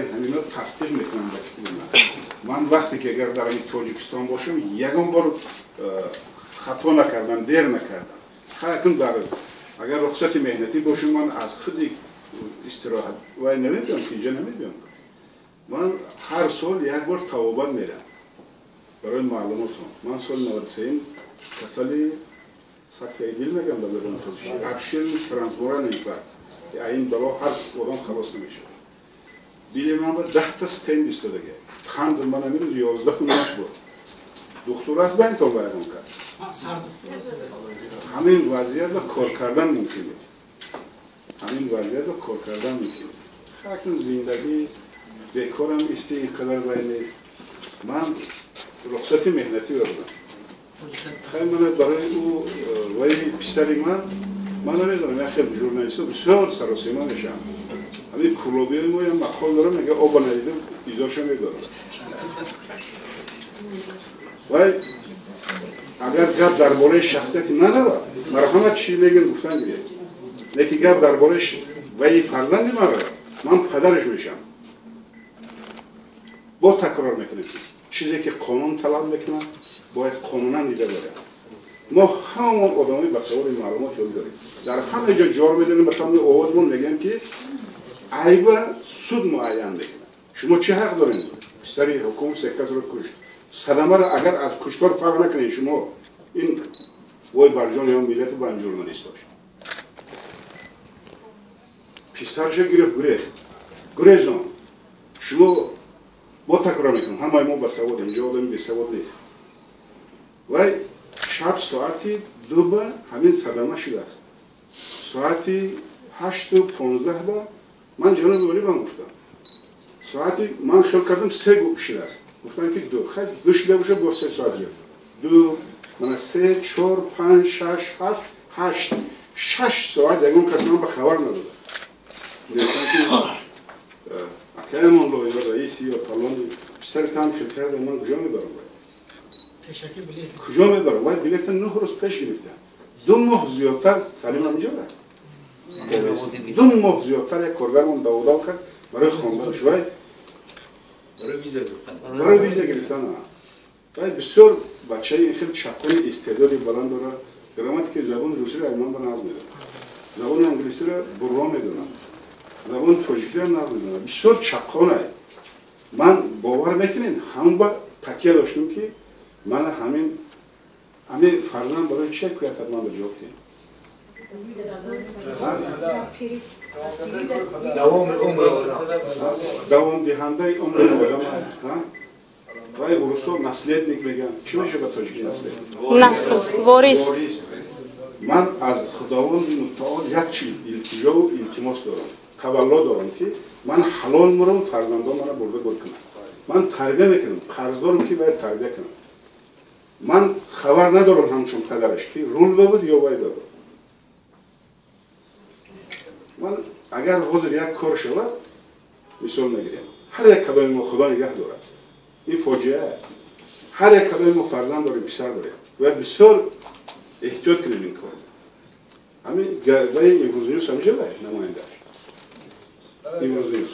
همین رو تصدیق میکنم. من وقتی که اگر در این تاجیکستان باشم یکم بار خطا نکردم، دیر نکردم. خیلی در اگر رخصت مهنتی باشم من از خودی استراحت و نمیدونم که اینجا نمیدونم. من هر سال یک بار توابت میرم. برای معلوماتون من سال 93 کسالی سکته دل میگم در بدون توضیح افشین ترانسفوران اینفرد این بلا هر آدم خلاص نمیشه. دیل من با 10 تا استند ایستاده خند من امروز 11 منت بود. دکتر از بین تو باید کرد. همین وضعیت را کار کردن ممکن است. همین وضعیت را کار کردن ممکن است. خاطر زندگی بیکارم است اینقدر باید نیست. من رخصت مهنتی بردم. خیلی من برای او وای پسری من نمیدونم یا خیلی ژورنالیست بسیار سر و سیما میشم. همین کلوبی ما هم مقال دارم میگه آب ندیدم ایزاشو میدارم. وای اگر گپ درباره شخصیت من را مرحمت چی میگن گفتن میگه. یکی گپ درباره وای فرزند من را من پدرش میشم. با تکرار میکنیم. چیزی که قانون طلب میکنه باید قانونا دیده بره. ما همون آدمی بسیار معلومات یاد داریم. در همه جا جار میدونیم مثلا آوازمون میگیم که عیب سود معین میکنه. شما چه حق دارین؟ سری حکومت سکت رو کشت. صدمه را اگر از کشتار فرق نکنین شما این وای برجان یا ملت بند ژورنالیست داشت. پیسترش گرفت گریزان شما با تکرار میکنم همه ما بسواد اینجا آدمی بسواد نیست. وای شب ساعتی 2 با همین صدمه شده است. ساعتی 8 و 15 با من جناب ولی من گفتم. ساعتی من خیال کردم 3 شده است. گفتن که 2 خیلی 2 شده باشه با 3 ساعت زیاد. 2 من 3 4 5 6 7 8 6 ساعت یکم کس من به خبر نداده. گفتن که اکیمون لوی رئیسی یا فلانی سرت هم خیال کرده من کجا میبرم کجا میبرم باید بلیت 9 روز پیش گرفتم 2 ماه زیادتر سلیم همینجا رفت 2 ماه زیادتر یک کارگرم داودا کرد برای خواندنش باید برای ویزا گرفتن باید بسیار بچه خیلی چپقی استعدادی بلند داره گراماتیک زبان روسی را من ناز میدونم زبان انگلیسی را برا میدونم زبان تاجیکی را ناز میدونم بسیار چپقانه من باور میکنین هم با تکیه داشتم که من همین فرزند برای چه کلیت من به جواب دیم دوام دهنده عمر آدم رای برسو نسلیت میگن چی میشه به تاجیکی نسلیت؟ نسل وارث من از خداوند متعال یک چیز التجا و التماس دارم تولا دارم که من حلال مرم فرزندان من برده بود کنم من تربیه میکنم قرض دارم که باید تربیه کنم من خبر ندارم همچون پدرش که رول ببود یا باید ببود من اگر حاضر یک کار شود مثال نگیریم هر یک کدام ما خدا نگه دارد این فاجعه هر یک کدام ما فرزند داریم پسر داریم باید بسیار احتیاط کنیم این کار همین گردهای امروز نیوز همیشه باید نماینده امروز نیوز